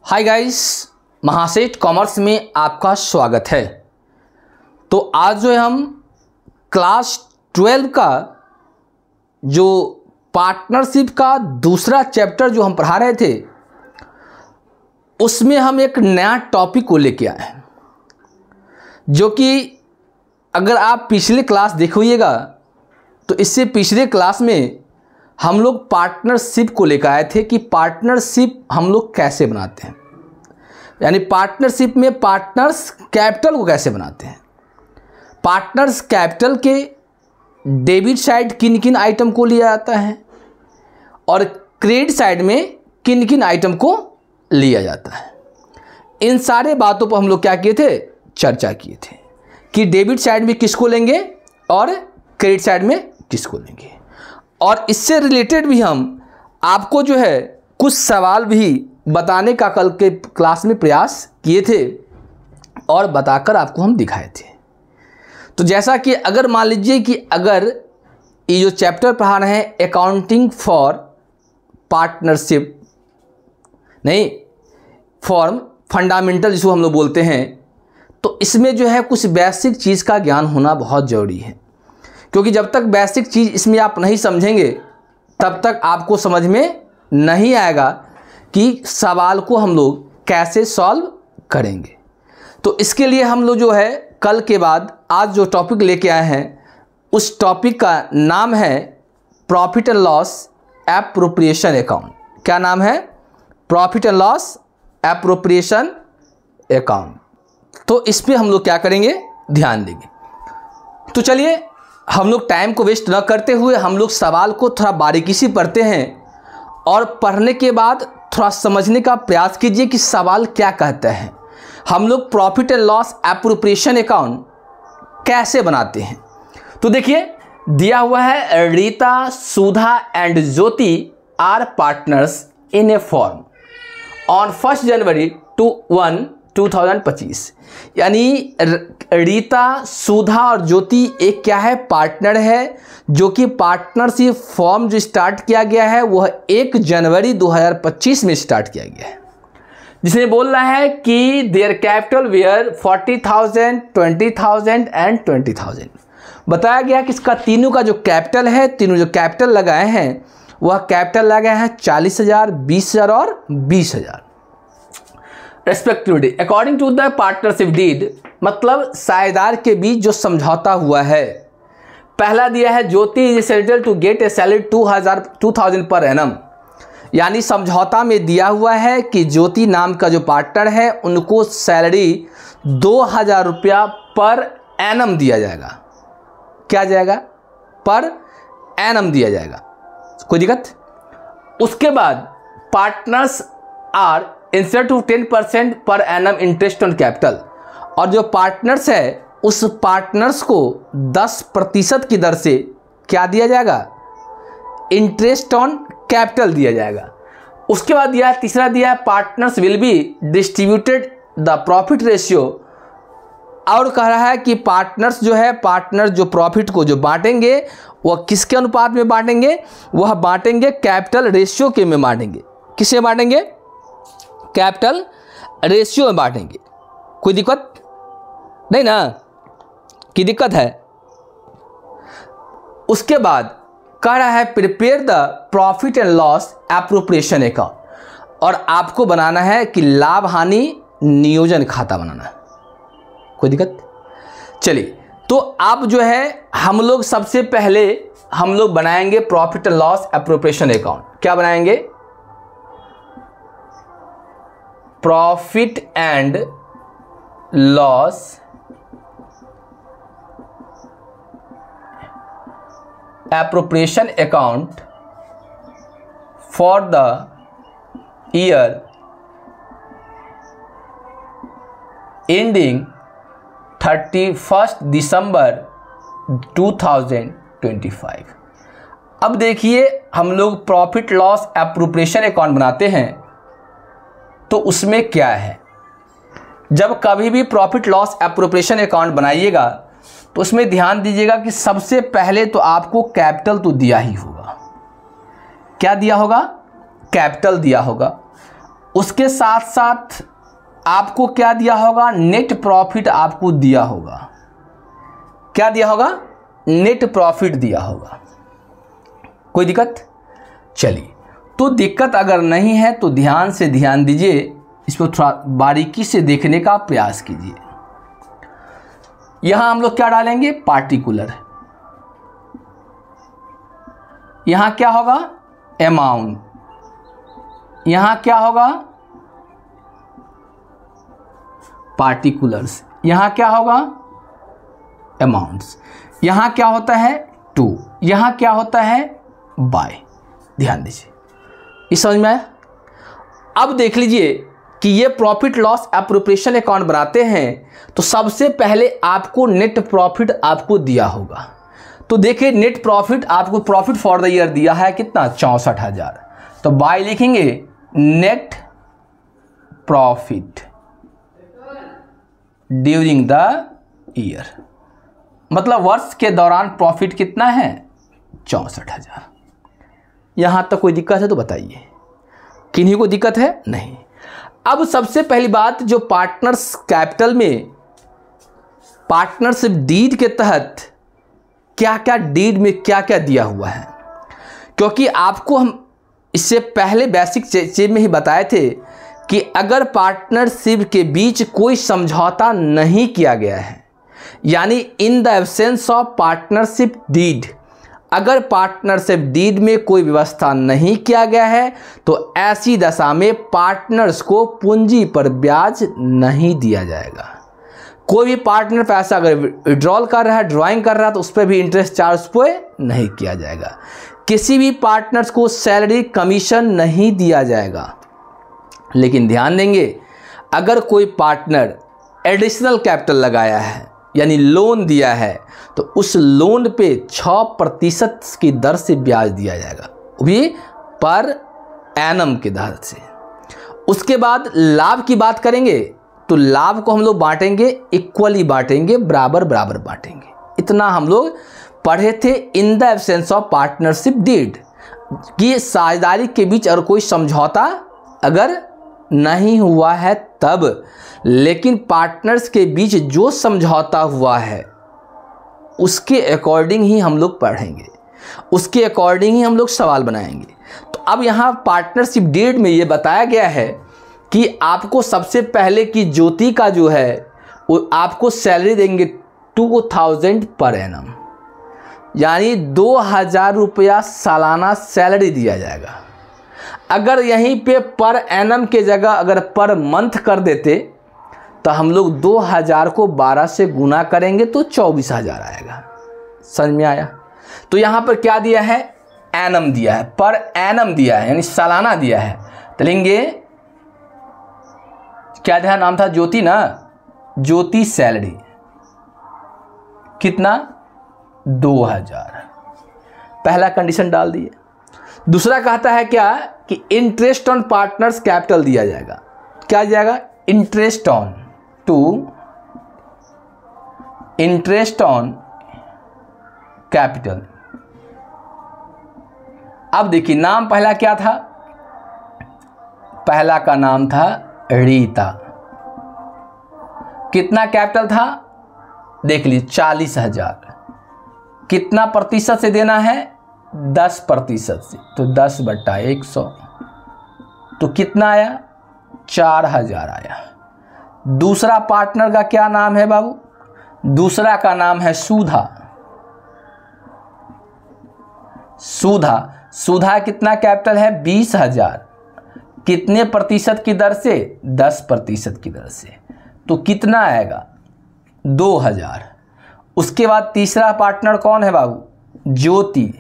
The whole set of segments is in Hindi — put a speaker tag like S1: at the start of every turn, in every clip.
S1: हाय गाइस, महासेठ कॉमर्स में आपका स्वागत है। तो आज जो है हम क्लास 12 का जो पार्टनरशिप का दूसरा चैप्टर जो हम पढ़ा रहे थे उसमें हम एक नया टॉपिक को लेके आए हैं, जो कि अगर आप पिछले क्लास देखिएगा तो इससे पिछले क्लास में हम लोग पार्टनरशिप को लेकर आए थे कि पार्टनरशिप हम लोग कैसे बनाते हैं, यानी पार्टनरशिप में पार्टनर्स कैपिटल को कैसे बनाते हैं। पार्टनर्स कैपिटल के डेबिट साइड किन किन आइटम को लिया जाता है और क्रेडिट साइड में किन किन आइटम को लिया जाता है। इन सारे बातों पर हम लोग क्या किए थे, चर्चा किए थे कि डेबिट साइड में किसको लेंगे और क्रेडिट साइड में किसको लेंगे। और इससे रिलेटेड भी हम आपको जो है कुछ सवाल भी बताने का कल के क्लास में प्रयास किए थे और बताकर आपको हम दिखाए थे। तो जैसा कि अगर मान लीजिए कि अगर ये जो चैप्टर पढ़ा रहे हैं अकाउंटिंग फॉर पार्टनरशिप, नहीं फॉर्म फंडामेंटल जिसको हम लोग बोलते हैं, तो इसमें जो है कुछ बेसिक चीज़ का ज्ञान होना बहुत ज़रूरी है, क्योंकि जब तक बेसिक चीज़ इसमें आप नहीं समझेंगे तब तक आपको समझ में नहीं आएगा कि सवाल को हम लोग कैसे सॉल्व करेंगे। तो इसके लिए हम लोग जो है कल के बाद आज जो टॉपिक लेके आए हैं उस टॉपिक का नाम है profit and loss appropriation account. क्या नाम है? Profit and loss appropriation account. तो इस पर हम लोग क्या करेंगे, ध्यान देंगे। तो चलिए हम लोग टाइम को वेस्ट न करते हुए हम लोग सवाल को थोड़ा बारीकी से पढ़ते हैं और पढ़ने के बाद थोड़ा समझने का प्रयास कीजिए कि सवाल क्या कहता है। हम लोग profit and loss appropriation account कैसे बनाते हैं। तो देखिए दिया हुआ है, Rita, Sudha and Jyoti are partners in a form on 1 January 2025। यानी रीता, सुधा और ज्योति एक क्या है, पार्टनर है, जो कि पार्टनरशिप फॉर्म जो स्टार्ट किया गया है वह 1 जनवरी 2025 में स्टार्ट किया गया है, जिसमें बोल रहा है कि देयर कैपिटल वेयर 40,000, 20,000 एंड 20,000। बताया गया कि इसका तीनों का जो कैपिटल है, तीनों जो कैपिटल लगाए हैं वह कैपिटल लगाए हैं 40,000, 20,000 और 20,000 respectively according to the partnership deed, मतलब साझेदार के बीच जो समझौता हुआ है। पहला दिया है Jyoti is settle to get a salary 2,000 per annum, यानी समझौता में दिया हुआ है कि ज्योति नाम का जो पार्टनर है उनको सैलरी 2,000 रुपया पर एनम दिया जाएगा। क्या जाएगा? पर एनम दिया जाएगा। कोई दिक्कत? उसके बाद partners are instead to 10% per annum interest on capital, और जो पार्टनर्स है उस पार्टनर्स को 10% की दर से क्या दिया जाएगा, इंटरेस्ट ऑन कैपिटल दिया जाएगा। उसके बाद दिया है, तीसरा दिया है, partners will be distributed the profit ratio, और कह रहा है कि पार्टनर्स जो है, पार्टनर जो प्रॉफिट को जो बांटेंगे वह किसके अनुपात में बांटेंगे, वह बांटेंगे कैपिटल रेशियो के में बांटेंगे। किससे बांटेंगे? कैपिटल रेशियो में बांटेंगे। कोई दिक्कत नहीं ना? की दिक्कत है? उसके बाद कह रहा है prepare the profit and loss appropriation account, और आपको बनाना है कि लाभ हानि नियोजन खाता बनाना है। कोई दिक्कत? चलिए, तो अब जो है हम लोग सबसे पहले हम लोग बनाएंगे profit and loss appropriation account. क्या बनाएंगे? Profit and loss appropriation account for the year ending 31 दिसंबर 2025। अब देखिए हम लोग प्रॉफिट लॉस एप्रोप्रिएशन अकाउंट बनाते हैं तो उसमें क्या है, जब कभी भी प्रॉफिट लॉस एप्रोप्रिएशन अकाउंट बनाइएगा तो उसमें ध्यान दीजिएगा कि सबसे पहले तो आपको कैपिटल तो दिया ही होगा। क्या दिया होगा? कैपिटल दिया होगा। उसके साथ साथ आपको क्या दिया होगा, नेट प्रॉफिट आपको दिया होगा। क्या दिया होगा, नेट प्रॉफिट दिया होगा। कोई दिक्कत? चलिए, तो दिक्कत अगर नहीं है तो ध्यान से ध्यान दीजिए, इसको थोड़ा बारीकी से देखने का प्रयास कीजिए। यहां हम लोग क्या डालेंगे, पार्टिकुलर। यहां क्या होगा, अमाउंट। यहां क्या होगा, पार्टिकुलर्स। यहां क्या होगा, अमाउंट्स। यहां क्या होता है, टू। यहां क्या होता है, बाय। ध्यान दीजिए, इस समझ में आया? अब देख लीजिए कि ये प्रॉफिट लॉस एप्रोप्रिएशन अकाउंट बनाते हैं तो सबसे पहले आपको नेट प्रॉफिट आपको दिया होगा। तो देखिए, नेट प्रॉफिट आपको प्रॉफिट फॉर द ईयर दिया है कितना, 64,000। तो बाय लिखेंगे, net profit during the year, मतलब वर्ष के दौरान प्रॉफिट कितना है, 64,000। यहां तक कोई दिक्कत है तो बताइए, किन्हीं को दिक्कत है? नहीं। अब सबसे पहली बात, जो पार्टनर्स कैपिटल में पार्टनरशिप डीड के तहत क्या क्या डीड में क्या क्या दिया हुआ है, क्योंकि आपको हम इससे पहले बेसिक चीज में ही बताए थे कि अगर पार्टनरशिप के बीच कोई समझौता नहीं किया गया है, यानी in the absence of partnership deed, अगर पार्टनरशिप डीड में कोई व्यवस्था नहीं किया गया है तो ऐसी दशा में पार्टनर्स को पूंजी पर ब्याज नहीं दिया जाएगा। कोई भी पार्टनर पैसा अगर विड्रॉल कर रहा है, ड्राइंग कर रहा है, तो उस पर भी इंटरेस्ट चार्ज पे नहीं किया जाएगा। किसी भी पार्टनर्स को सैलरी कमीशन नहीं दिया जाएगा। लेकिन ध्यान देंगे, अगर कोई पार्टनर एडिशनल कैपिटल लगाया है यानी लोन दिया है तो उस लोन पे 6% की दर से ब्याज दिया जाएगा, वो भी पर एनम के दर से। उसके बाद लाभ की बात करेंगे तो लाभ को हम लोग बांटेंगे, इक्वली बांटेंगे, बराबर बराबर बांटेंगे। इतना हम लोग पढ़े थे in the absence of partnership deed, कि साझेदारी के बीच और कोई समझौता अगर नहीं हुआ है तब, लेकिन पार्टनर्स के बीच जो समझौता हुआ है उसके अकॉर्डिंग ही हम लोग पढ़ेंगे, उसके अकॉर्डिंग ही हम लोग सवाल बनाएंगे। तो अब यहाँ पार्टनरशिप डीड में ये बताया गया है कि आपको सबसे पहले की ज्योति का जो है वो आपको सैलरी देंगे 2000 पर एनम, यानी 2000 रुपया सालाना सैलरी दिया जाएगा। अगर यहीं पे पर एनम के जगह अगर पर मंथ कर देते तो हम लोग 2000 को 12 से गुना करेंगे तो 24,000 आएगा। समझ में आया? तो यहाँ पर क्या दिया है, एनम दिया है, पर एनम दिया है यानी सालाना दिया है। तो लेंगे क्या दिया, नाम था ज्योति ना, ज्योति सैलरी कितना, 2000। पहला कंडीशन डाल दिए। दूसरा कहता है क्या कि इंटरेस्ट ऑन पार्टनर्स कैपिटल दिया जाएगा। क्या जाएगा, interest on interest on capital. अब देखिए, नाम पहला क्या था, पहला का नाम था रीता। कितना कैपिटल था, देख लीजिए 40,000। कितना प्रतिशत से देना है, 10% से, तो 10/100, तो कितना आया, 4,000 आया। दूसरा पार्टनर का क्या नाम है बाबू, दूसरा का नाम है सुधा। सुधा कितना कैपिटल है, 20,000। कितने प्रतिशत की दर से, 10% की दर से, तो कितना आएगा, 2,000। उसके बाद तीसरा पार्टनर कौन है बाबू, ज्योति।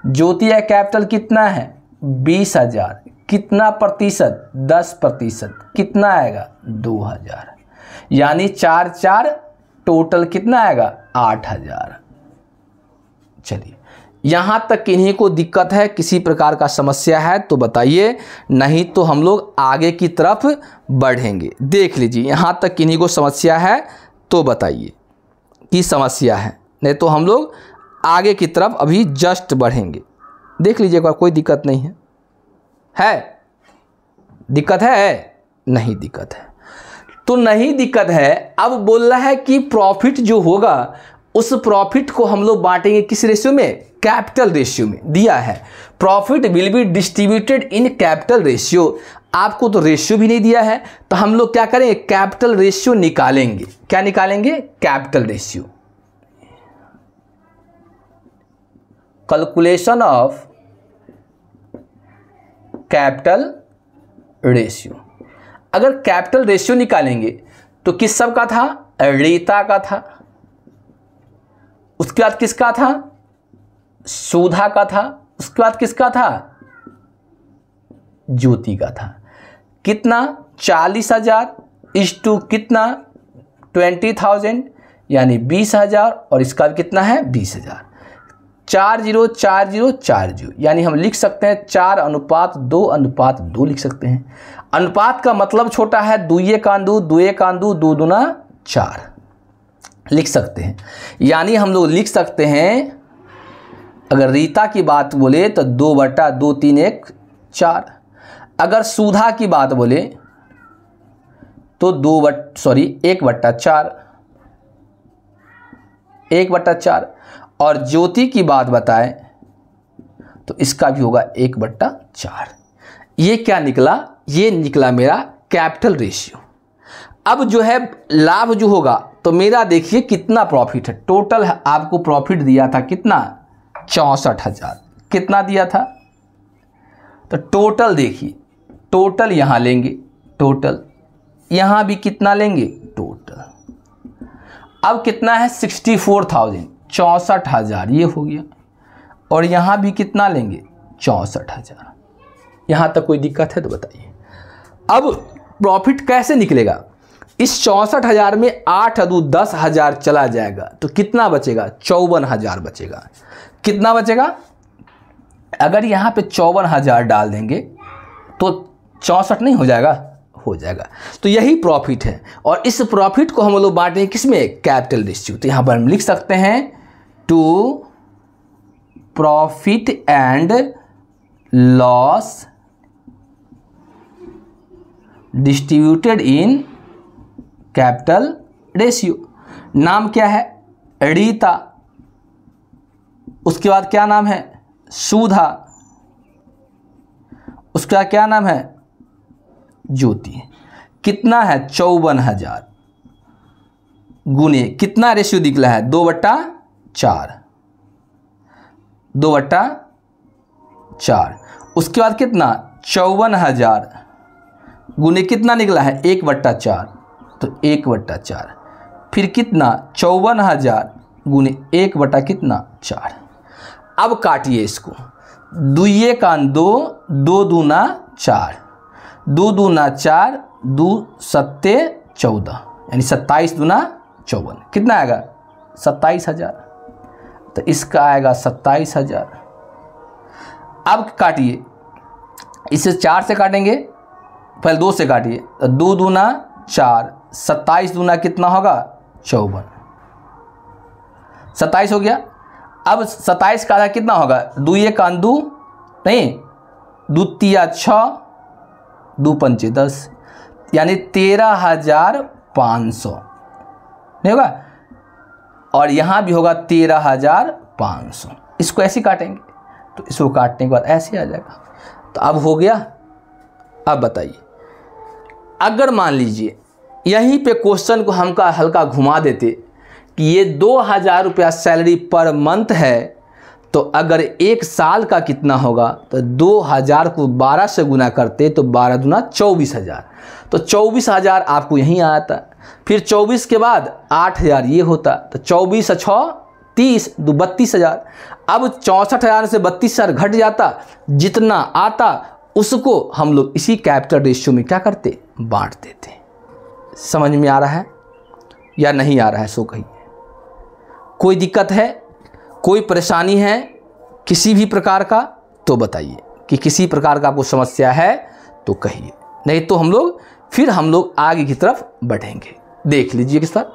S1: ज्योति का कैपिटल कितना है, 20,000। कितना प्रतिशत, 10%, कितना आएगा, 2,000। यानी 4 टोटल कितना आएगा, 8,000। चलिए, यहाँ तक किन्हीं को दिक्कत है, किसी प्रकार का समस्या है तो बताइए, नहीं तो हम लोग आगे की तरफ बढ़ेंगे। देख लीजिए, यहाँ तक किन्हीं को समस्या है तो बताइए कि समस्या है, नहीं तो हम लोग आगे की तरफ अभी जस्ट बढ़ेंगे। देख लीजिएगा, कोई दिक्कत नहीं है। दिक्कत है? नहीं दिक्कत है। तो नहीं दिक्कत है। अब बोल रहा है कि प्रॉफिट जो होगा उस प्रॉफिट को हम लोग बांटेंगे किस रेशियो में? कैपिटल रेशियो में। दिया है profit will be distributed in capital ratio. आपको तो रेशियो भी नहीं दिया है, तो हम लोग क्या करेंगे? कैपिटल रेशियो निकालेंगे। क्या निकालेंगे? Capital ratio. Calculation of capital ratio. अगर कैपिटल रेशियो निकालेंगे तो किस सब का था? रीता का था। उसके बाद किसका था? सुधा का था। उसके बाद किसका था? ज्योति का था। कितना? 40,000 इस टू कितना? 20,000 यानी 20,000, और इसका कितना है? 20,000। 40,40,40 यानी हम लिख सकते हैं 4:2:2 लिख सकते हैं। अनुपात का मतलब छोटा है, 2 2 दूना 4 लिख सकते हैं। यानी हम लोग लिख सकते हैं, अगर रीता की बात बोले तो 2/2 3 1 4। अगर सुधा की बात बोले तो 1/4 1/4। और ज्योति की बात बताएं तो इसका भी होगा 1/4। ये क्या निकला? ये निकला मेरा कैपिटल रेशियो। अब जो है लाभ जो होगा, तो मेरा देखिए कितना प्रॉफिट है। टोटल आपको प्रॉफिट दिया था कितना? 64,000। कितना दिया था? तो टोटल देखिए, टोटल यहाँ लेंगे, टोटल यहाँ भी कितना लेंगे? टोटल। अब कितना है? 64,000, 64,000 ये हो गया। और यहाँ भी कितना लेंगे? 64,000। यहाँ तक कोई दिक्कत है तो बताइए। अब प्रॉफिट कैसे निकलेगा? इस 64,000 में 8 × 2 = 10,000 चला जाएगा, तो कितना बचेगा? 54,000 बचेगा। कितना बचेगा? अगर यहाँ पे 54,000 डाल देंगे तो 64 नहीं हो जाएगा? हो जाएगा। तो यही प्रॉफिट है, और इस प्रॉफिट को हम लोग बांटेंगे किसमें? Capital ratio. तो यहाँ पर हम लिख सकते हैं to profit and loss distributed in capital ratio. नाम क्या है? रीता। उसके बाद क्या नाम है? सुधा। उसका क्या नाम है? ज्योति। कितना है? 54,000 गुने कितना रेशियो निकला है? 2/4 2/4। उसके बाद कितना? 54,000 गुने कितना निकला है? 1/4, तो 1/4। फिर कितना? 54,000 गुने 1/4। अब काटिए इसको। 2 × 2 2 दूना 4, 2 दूना 4, 2 7 14 यानी 27 दूना 54। कितना आएगा? 27,000। तो इसका आएगा 27,000। अब काटिए, इसे 4 से काटेंगे, पहले 2 से काटिए। तो 2 दूना 4, 27 दूना कितना होगा? 54। 27 हो गया। अब 27 का आधा कितना होगा? 2 × 2 नहीं, 2 × 6, 2 × 5 = 10 यानी 13,500 नहीं होगा? और यहाँ भी होगा 13,500। इसको ऐसे काटेंगे, तो इसको काटने के बाद ऐसे आ जाएगा। तो अब हो गया। अब बताइए, अगर मान लीजिए यहीं पे क्वेश्चन को हम हल्का घुमा देते कि ये 2,000 रुपया सैलरी पर मंथ है, तो अगर 1 साल का कितना होगा? तो 2,000 को 12 से गुना करते तो 12 दूना 24,000। तो 24,000 आपको यहीं आता। फिर 24 के बाद 8,000 ये होता, तो 24 × 6 = 30, 2 = 32,000। अब 64,000 से 32,000 घट जाता, जितना आता उसको हम लोग इसी कैपिटल रेशियो में क्या करते? बांट देते। समझ में आ रहा है या नहीं आ रहा है? सो कहिए। कोई दिक्कत है, कोई परेशानी है किसी भी प्रकार का तो बताइए, कि किसी प्रकार का आपको समस्या है तो कहिए, नहीं तो हम लोग आगे की तरफ बढ़ेंगे। देख लीजिए किस तरह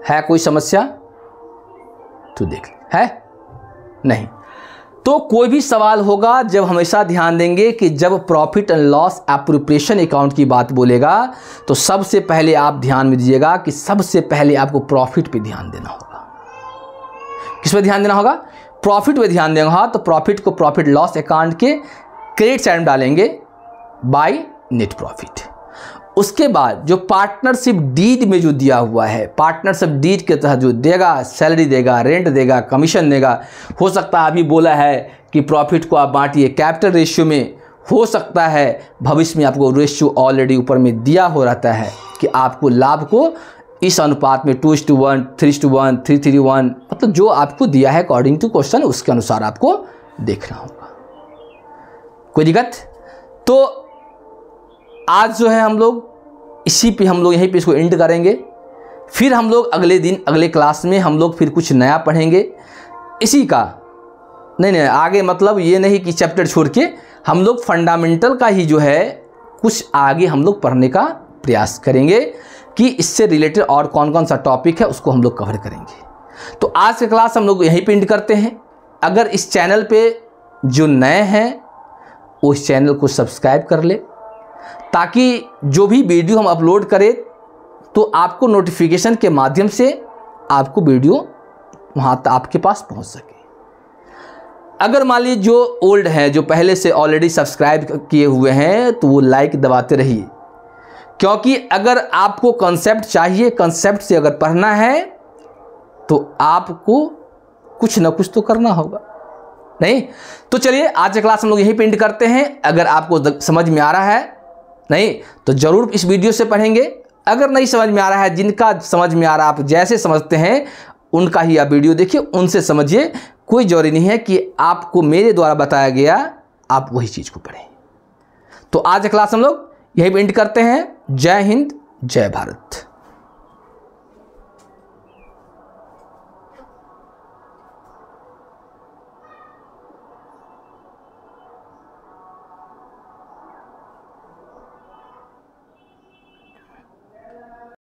S1: है, कोई समस्या तो देख है नहीं। तो कोई भी सवाल होगा जब हमेशा ध्यान देंगे कि जब profit and loss appropriation account की बात बोलेगा तो सबसे पहले आप ध्यान में दीजिएगा कि सबसे पहले आपको प्रॉफिट पे ध्यान देना होगा। किस पे ध्यान देना होगा? प्रॉफिट पे ध्यान देना होगा। तो प्रॉफिट को प्रॉफिट लॉस अकाउंट के क्रेडिट साइड में डालेंगे बाय नेट प्रॉफिट। उसके बाद जो पार्टनरशिप डीड में जो दिया हुआ है, पार्टनरशिप डीड के तहत जो देगा, सैलरी देगा, रेंट देगा, कमीशन देगा, हो सकता है अभी बोला है कि प्रॉफिट को आप बांटिए कैपिटल रेशियो में, हो सकता है भविष्य में आपको रेशियो ऑलरेडी ऊपर में दिया हो रहता है कि आपको लाभ को इस अनुपात में 2:1, 3:1, 3:1, मतलब जो आपको दिया है अकॉर्डिंग टू क्वेश्चन उसके अनुसार आपको देखना होगा। कोई दिक्कत? तो आज जो है हम लोग इसी पे हम लोग यहीं पे इसको एंड करेंगे। फिर हम लोग अगले दिन अगले क्लास में हम लोग फिर कुछ नया पढ़ेंगे इसी का। नहीं आगे मतलब ये नहीं कि चैप्टर छोड़ के हम लोग फंडामेंटल का ही जो है कुछ आगे हम लोग पढ़ने का प्रयास करेंगे कि इससे रिलेटेड और कौन कौन सा टॉपिक है उसको हम लोग कवर करेंगे। तो आज का क्लास हम लोग यहीं पे एंड करते हैं। अगर इस चैनल पे जो नए हैं वो इस चैनल को सब्सक्राइब कर ले ताकि जो भी वीडियो हम अपलोड करें तो आपको नोटिफिकेशन के माध्यम से आपको वीडियो वहाँ तक आपके पास पहुँच सके। अगर मान लीजिए जो ओल्ड हैं, जो पहले से ऑलरेडी सब्सक्राइब किए हुए हैं, तो वो लाइक दबाते रहिए, क्योंकि अगर आपको कंसेप्ट चाहिए, कंसेप्ट से अगर पढ़ना है तो आपको कुछ ना कुछ तो करना होगा। नहीं तो चलिए आज की क्लास हम लोग यहीं पे एंड करते हैं। अगर आपको समझ में आ रहा है नहीं तो ज़रूर इस वीडियो से पढ़ेंगे। अगर नहीं समझ में आ रहा है, जिनका समझ में आ रहा है, आप जैसे समझते हैं उनका ही आप वीडियो देखिए, उनसे समझिए। कोई जरूरी नहीं है कि आपको मेरे द्वारा बताया गया आप वही चीज़ को पढ़ें। तो आज की क्लास हम लोग यहीं पे एंड करते हैं। जय हिंद, जय भारत।